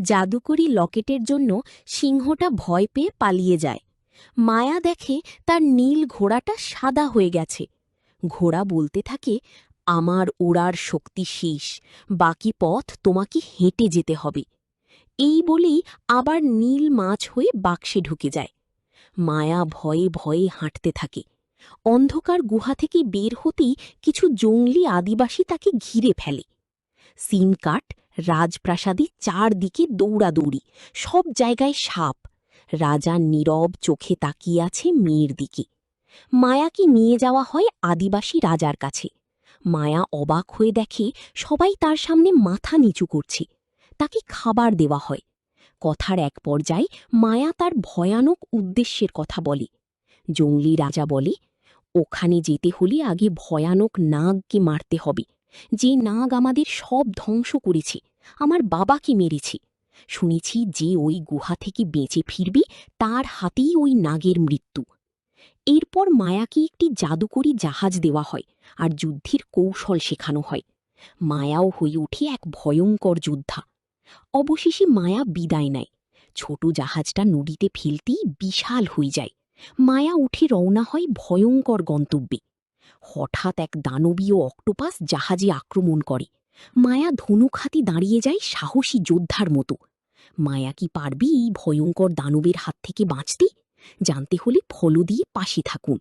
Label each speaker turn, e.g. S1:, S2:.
S1: জাদুকরি লকেটের জন্য সিংহটা ভয় পেয়ে পালিয়ে যায়। মায়া দেখে তার নীল ঘোড়াটা সাদা হয়ে গেছে। ঘোড়া বলতে থাকে, আমার ওড়ার শক্তি শেষ, বাকি পথ তোমাকে হেঁটে যেতে হবে। এই বলেই আবার নীল মাছ হয়ে বাক্সে ঢুকে যায়। মায়া ভয়ে ভয়ে হাঁটতে থাকে। অন্ধকার গুহা থেকে বের হতেই কিছু জঙ্গলি আদিবাসী তাকে ঘিরে ফেলে। সিনকাট রাজপ্রাসাদে চারদিকে দৌড়াদৌড়ি, সব জায়গায় সাপ। রাজা নীরব চোখে তাকিয়ে আছে মেয়ের দিকে। মায়াকে নিয়ে যাওয়া হয় আদিবাসী রাজার কাছে। মায়া অবাক হয়ে দেখে সবাই তার সামনে মাথা নিচু করছে। তাকে খাবার দেওয়া হয়। কথার এক পর্যায়ে মায়া তার ভয়ানক উদ্দেশ্যের কথা বলে। জঙ্গলি রাজা বলে, ওখানে যেতে হলে আগে ভয়ানক নাগকে মারতে হবে, যে নাগ আমাদের সব ধ্বংস করেছে, আমার বাবাকে মেরেছে। শুনেছি যে ওই গুহা থেকে বেঁচে ফিরবি তার হাতেই ওই নাগের মৃত্যু। এরপর মায়াকে একটি জাদুকরি জাহাজ দেওয়া হয় আর যুদ্ধের কৌশল শেখানো হয়। মায়াও হয়ে ওঠে এক ভয়ঙ্কর যোদ্ধা। অবশেষে মায়া বিদায় নেয়। ছোট জাহাজটা নদীতে ফেলতেই বিশাল হয়ে যায়। মায়া উঠে রওনা হয় ভয়ঙ্কর গন্তব্যে। হঠাৎ এক দানবীয় অক্টোপাস জাহাজে আক্রমণ করে। মায়া ধনুক হাতে দাঁড়িয়ে যায় সাহসী যোদ্ধার মতো। মায়া কি পারবে এই ভয়ঙ্কর দানবের হাত থেকে বাঁচতে? জানতে হলে ফলো দিয়ে পাশে থাকুন।